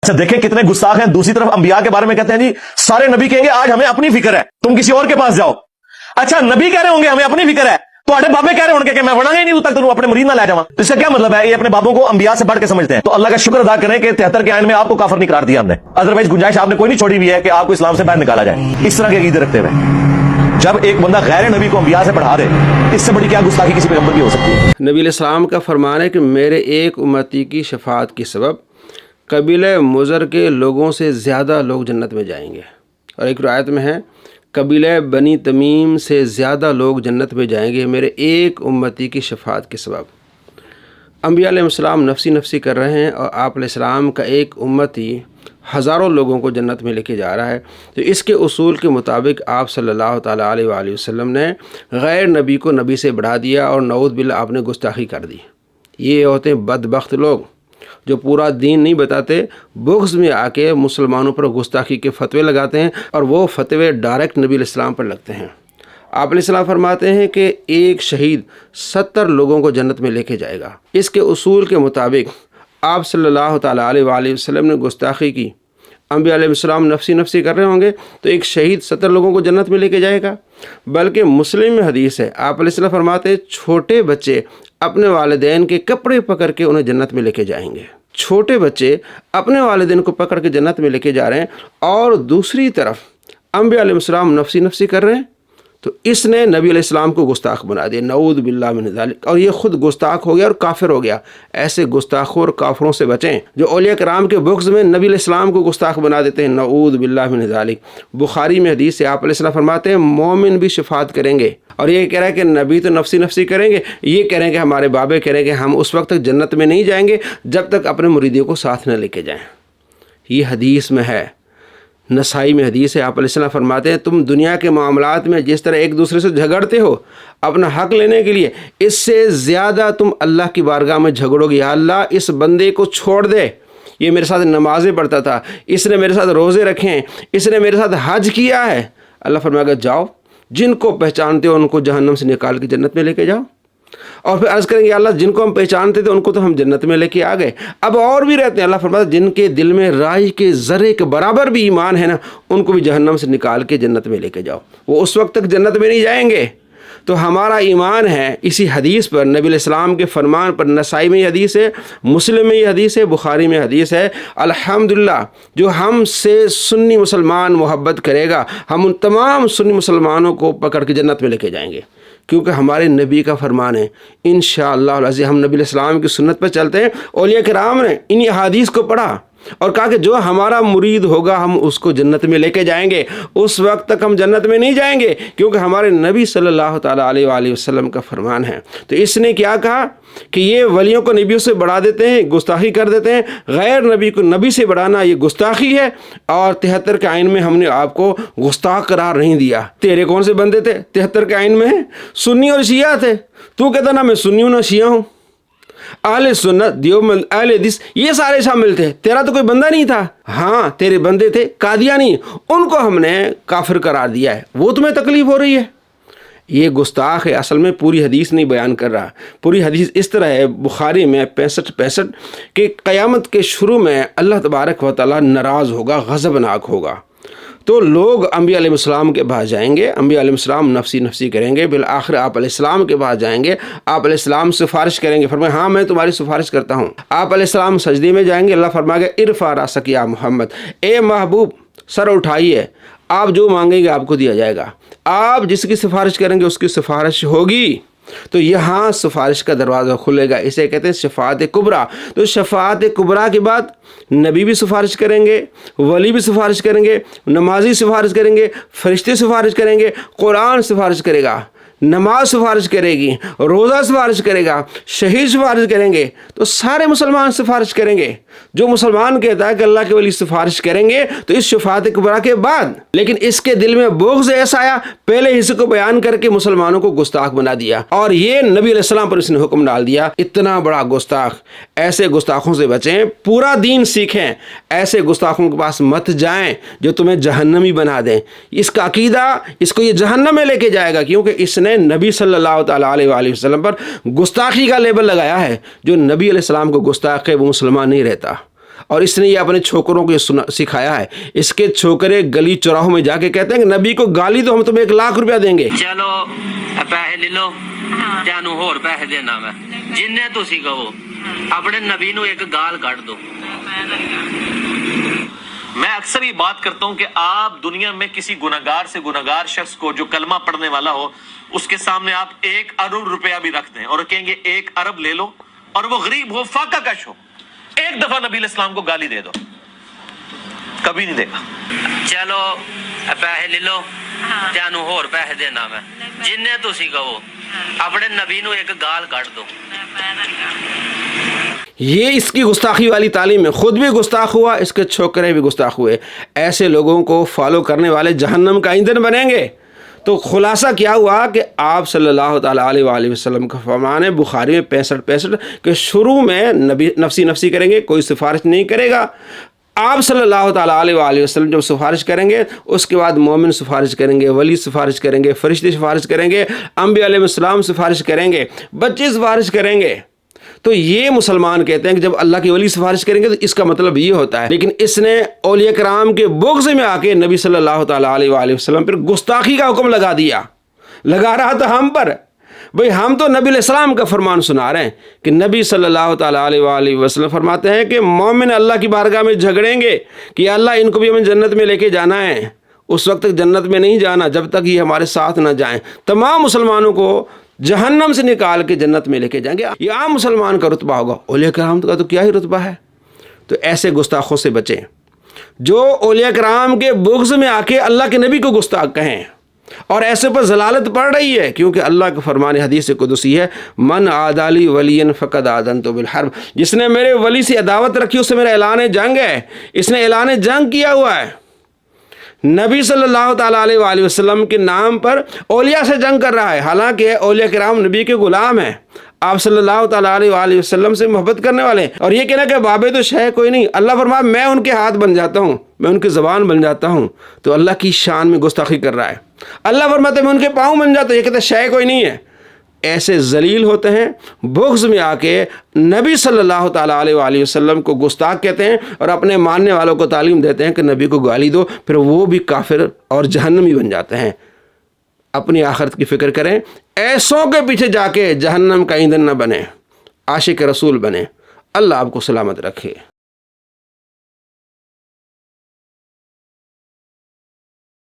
اچھا دیکھیں کتنے گستاخ ہیں. دوسری طرف انبیاء کے بارے میں کہتے ہیں جی سارے نبی کہیں گے آج ہمیں اپنی فکر ہے, تم کسی اور کے پاس جاؤ. اچھا نبی کہہ رہے ہوں گے ہمیں اپنی فکر ہے, تو آڑے بابے کہہ رہے ہوں گے کہ میں پڑھا گا ہی نہیں تک تو اپنے مرید نہ لے جاؤں. اس کا کیا مطلب ہے؟ یہ اپنے بابوں کو انبیاء سے بڑھ کے سمجھتے ہیں. تو اللہ کا شکر ادا کریں کہ 73 کے آئین میں آپ کو کافر نہیں قرار دیا ہم نے, ادروائز گنجائش آپ نے کوئی نہیں چھوڑی ہوئی ہے کہ آپ کو اسلام سے باہر نکالا جائے اس طرح کے عقیدے رکھتے ہوئے. جب ایک بندہ غیر نبی کو انبیاء سے پڑھا دے, اس سے بڑی کیا گستاخی کسی پیغمبر کی ہو سکتی ہے؟ نبی علیہ السلام کا فرمان ہے کہ میرے ایک امتی کی شفاعت کے سبب قبیلہ مضر کے لوگوں سے زیادہ لوگ جنت میں جائیں گے. اور ایک روایت میں ہے قبیلہ بنی تمیم سے زیادہ لوگ جنت میں جائیں گے میرے ایک امتی کی شفاعت کے سبب. انبیاء علیہ السلام نفسی نفسی کر رہے ہیں اور آپ علیہ السلام کا ایک امتی ہزاروں لوگوں کو جنت میں لے کے جا رہا ہے. تو اس کے اصول کے مطابق آپ صلی اللہ تعالیٰ علیہ وآلہ وسلم نے غیر نبی کو نبی سے بڑھا دیا اور نعوذ باللہ آپ نے گستاخی کر دی. یہ ہوتے ہیں بدبخت لوگ جو پورا دین نہیں بتاتے, بغض میں آ کے مسلمانوں پر گستاخی کے فتوے لگاتے ہیں اور وہ فتوے ڈائریکٹ نبی علیہ السلام پر لگتے ہیں. آپ علیہ السلام فرماتے ہیں کہ ایک شہید 70 لوگوں کو جنت میں لے کے جائے گا. اس کے اصول کے مطابق آپ صلی اللہ تعالیٰ علیہ وآلہ وسلم نے گستاخی کی, انبیاء علیہ السلام نفسی نفسی کر رہے ہوں گے تو ایک شہید 70 لوگوں کو جنت میں لے کے جائے گا. بلکہ مسلم میں حدیث ہے آپ علیہ السلام فرماتے ہیں چھوٹے بچے اپنے والدین کے کپڑے پکڑ کے انہیں جنت میں لے کے جائیں گے. چھوٹے بچے اپنے والدین کو پکڑ کے جنت میں لے کے جا رہے ہیں اور دوسری طرف انبیاء علیہ السلام نفسی نفسی کر رہے ہیں, تو اس نے نبی علیہ السلام کو گستاخ بنا دیا. نعوذ باللہ من ذالک, اور یہ خود گستاخ ہو گیا اور کافر ہو گیا. ایسے گستاخوں اور کافروں سے بچیں جو اولیاء کرام کے بغض میں نبی علیہ السلام کو گستاخ بنا دیتے ہیں. نعوذ باللہ من ذالک. بخاری میں حدیث ہے آپ علیہ السلام فرماتے ہیں مومن بھی شفاعت کریں گے. اور یہ کہہ رہا ہے کہ نبی تو نفسی نفسی کریں گے, یہ کہہ رہے ہیں کہ ہمارے بابے کہہ رہے ہیں کہ ہم اس وقت تک جنت میں نہیں جائیں گے جب تک اپنے مریدوں کو ساتھ نہ لے کے جائیں. یہ حدیث میں ہے, نسائی میں حدیث ہے. آپ علیہ السلام فرماتے ہیں تم دنیا کے معاملات میں جس طرح ایک دوسرے سے جھگڑتے ہو اپنا حق لینے کے لیے, اس سے زیادہ تم اللہ کی بارگاہ میں جھگڑو گے. یا اللہ اس بندے کو چھوڑ دے, یہ میرے ساتھ نمازیں پڑھتا تھا, اس نے میرے ساتھ روزے رکھے ہیں, اس نے میرے ساتھ حج کیا ہے. اللہ فرمائے گا جاؤ جن کو پہچانتے ہو ان کو جہنم سے نکال کے جنت میں لے کے جاؤ. اور پھر عرض کریں گے اللہ جن کو ہم پہچانتے تھے ان کو تو ہم جنت میں لے کے آ گئے, اب اور بھی رہتے ہیں. اللہ فرماتا ہے جن کے دل میں رائی کے ذرے کے برابر بھی ایمان ہے نا, ان کو بھی جہنم سے نکال کے جنت میں لے کے جاؤ. وہ اس وقت تک جنت میں نہیں جائیں گے. تو ہمارا ایمان ہے اسی حدیث پر, نبی علیہ السلام کے فرمان پر. نسائی میں یہ حدیث ہے, مسلم میں یہ حدیث ہے, بخاری میں حدیث ہے. الحمدللہ جو ہم سے سنی مسلمان محبت کرے گا ہم ان تمام سنی مسلمانوں کو پکڑ کے جنت میں لے کے جائیں گے, کیونکہ ہمارے نبی کا فرمان ہے. انشاءاللہ العزیز ہم نبی علیہ السلام کی سنت پر چلتے ہیں. اولیاء کرام نے ان احادیث کو پڑھا اور کہا کہ جو ہمارا مرید ہوگا ہم اس کو جنت میں لے کے جائیں گے. اس وقت تک ہم جنت میں نہیں جائیں گے کیونکہ ہمارے نبی صلی اللہ تعالیٰ علیہ وآلہ وسلم کا فرمان ہے. تو اس نے کیا کہا کہ یہ ولیوں کو نبیوں سے بڑھا دیتے ہیں, گستاخی کر دیتے ہیں. غیر نبی کو نبی سے بڑھانا یہ گستاخی ہے. اور 73 کے آئین میں ہم نے آپ کو گستاخ قرار نہیں دیا. تیرے کون سے بندے تھے 73 کے آئین میں؟ سنی اور شیعہ تھے. تو کہتا نا میں سنی ہوں نہ شیعہ ہوں. اہل سنت دیوبند اہل حدیث یہ سارے شامل تھے. تیرا تو کوئی بندہ نہیں تھا. ہاں تیرے بندے تھے قادیانی, ان کو ہم نے کافر قرار دیا ہے. وہ تمہیں تکلیف ہو رہی ہے. یہ گستاخ ہے. اصل میں پوری حدیث نہیں بیان کر رہا. پوری حدیث اس طرح ہے بخاری میں 65 کہ قیامت کے شروع میں اللہ تبارک و تعالیٰ ناراض ہوگا, غضبناک ہوگا. تو لوگ انبیاء علیہ السلام کے پاس جائیں گے, انبیاء علیہ السلام نفسی نفسی کریں گے, بالآخر آپ علیہ السلام کے پاس جائیں گے, آپ علیہ السلام سفارش کریں گے. فرمائے ہاں میں تمہاری سفارش کرتا ہوں. آپ علیہ السلام سجدے میں جائیں گے, اللہ فرمائے گا ارفع راسک یا محمد, اے محبوب سر اٹھائیے, آپ جو مانگیں گے آپ کو دیا جائے گا. آپ جس کی سفارش کریں گے اس کی سفارش ہوگی. تو یہاں سفارش کا دروازہ کھلے گا. اسے کہتے ہیں شفاعت کبریٰ. تو شفاعت کبریٰ کے بعد نبی بھی سفارش کریں گے, ولی بھی سفارش کریں گے, نمازی سفارش کریں گے, فرشتے سفارش کریں گے, قرآن سفارش کرے گا, نماز سفارش کرے گی, روزہ سفارش کرے گا, شہید سفارش کریں گے. تو سارے مسلمان سفارش کریں گے. جو مسلمان کہتا ہے کہ اللہ کے ولی سفارش کریں گے تو اس شفاعت کبریٰ کے بعد, لیکن اس کے دل میں بغض ایسا آیا, پہلے حصے کو بیان کر کے مسلمانوں کو گستاخ بنا دیا اور یہ نبی علیہ السلام پر اس نے حکم ڈال دیا. اتنا بڑا گستاخ. ایسے گستاخوں سے بچیں, پورا دین سیکھیں. ایسے گستاخوں کے پاس مت جائیں جو تمہیں جہنمی بنا دیں. اس کا عقیدہ اس کو یہ جہنم میں لے کے جائے گا, کیونکہ اس نے نبی صلی اللہ تعالیٰ علیہ وآلہ وسلم پر گستاخی کا لیبل لگایا ہے. جو نبی علیہ السلام کو گستاخ ہے وہ مسلمان نہیں رہتا. اور اس نے یہ اپنے چھوکروں کو یہ سکھایا ہے. اس کے چھوکرے گلی چوراہوں میں جا کے کہتے ہیں کہ نبی کو گالی دو ہم تمہیں 1,00,000 روپیہ دیں گے. چلو پیسے لے لو تینوں ہور پیسے دینا میں جننے تسی کہو اپنے نبی نو ایک گال کٹ دو. میں اکثر یہ بات کرتا ہوں کہ آپ دنیا میں کسی گناہگار سے گناہگار شخص کو جو کلمہ پڑھنے والا ہو اس کے سامنے آپ 1 ارب روپیہ بھی رکھ دیں اور کہیں گے 1 ارب لے لو اور وہ غریب ہو فاقہ کش ہو ایک دفعہ نبی علیہ السلام کو گالی دے دو کبھی نہیں دے گا. چلو پیسے لے لو تینوں ہور پیسے دینا میں جننے تسی کہو اپنے نبی نو ایک گال کٹ دو. یہ اس کی گستاخی والی تعلیم ہے. خود بھی گستاخ ہوا, اس کے چھوکرے بھی گستاخ ہوئے. ایسے لوگوں کو فالو کرنے والے جہنم کا ایندھن بنیں گے. تو خلاصہ کیا ہوا کہ آپ صلی اللہ تعالیٰ علیہ وآلہ وسلم کا فرمان ہے بخاری میں 65 کہ شروع میں نبی نفسی نفسی کریں گے, کوئی سفارش نہیں کرے گا. آپ صلی اللہ تعالیٰ علیہ وآلہ وسلم جب سفارش کریں گے اس کے بعد مومن سفارش کریں گے, ولی سفارش کریں گے, فرشتے سفارش کریں گے, انبیاء علیہ السلام سفارش کریں گے, بچے سفارش کریں گے. تو یہ مسلمان کہتے ہیں کہ جب اللہ کی ولی سفارش کریں گے تو اس کا مطلب یہ ہوتا ہے. لیکن اس نے اولیاء کرام کے بغض میں آ کے نبی صلی اللہ تعالیٰ علیہ وآلہ وسلم پر گستاخی کا حکم لگا دیا. لگا رہا تھا ہم پر. بھئی ہم تو نبی علیہ السلام کا فرمان سنا رہے ہیں کہ نبی صلی اللہ تعالیٰ علیہ وآلہ وسلم فرماتے ہیں کہ مومن اللہ کی بارگاہ میں جھگڑیں گے کہ اللہ ان کو بھی ہمیں جنت میں لے کے جانا ہے. اس وقت تک جنت میں نہیں جانا جب تک یہ ہمارے ساتھ نہ جائیں. تمام مسلمانوں کو جہنم سے نکال کے جنت میں لے کے جائیں گے. یہ عام مسلمان کا رتبہ ہوگا. اولیاء کرام کا تو کیا ہی رتبہ ہے. تو ایسے گستاخوں سے بچیں جو اولیاء کرام کے بغض میں آ کے اللہ کے نبی کو گستاخ کہیں, اور ایسے پر ضلالت پڑ رہی ہے. کیونکہ اللہ کا فرمان حدیث قدسی ہے من عادالی ولی فقد آذنت بالحرب. جس نے میرے ولی سے عداوت رکھی اس سے میرا اعلان جنگ ہے. اس نے اعلان جنگ کیا ہوا ہے. نبی صلی اللہ تعالیٰ علیہ وآلہ وسلم کے نام پر اولیاء سے جنگ کر رہا ہے. حالانکہ اولیاء کرام نبی کے غلام ہیں. آپ صلی اللہ تعالیٰ علیہ وآلہ وسلم سے محبت کرنے والے ہیں. اور یہ کہنا کہ بابے تو شے کوئی نہیں. اللہ فرمایا میں ان کے ہاتھ بن جاتا ہوں, میں ان کی زبان بن جاتا ہوں. تو اللہ کی شان میں گستاخی کر رہا ہے. اللہ فرماتا ہے میں ان کے پاؤں بن جاتا ہوں. یہ کہتا ہے شے کوئی نہیں ہے. ایسے ذلیل ہوتے ہیں, بغض میں آ کے نبی صلی اللہ تعالیٰ علیہ وآلہ وسلم کو گستاخ کہتے ہیں اور اپنے ماننے والوں کو تعلیم دیتے ہیں کہ نبی کو گالی دو, پھر وہ بھی کافر اور جہنمی بن جاتے ہیں. اپنی آخرت کی فکر کریں. ایسوں کے پیچھے جا کے جہنم کا ایندھن نہ بنے, عاشق رسول بنے. اللہ آپ کو سلامت رکھے.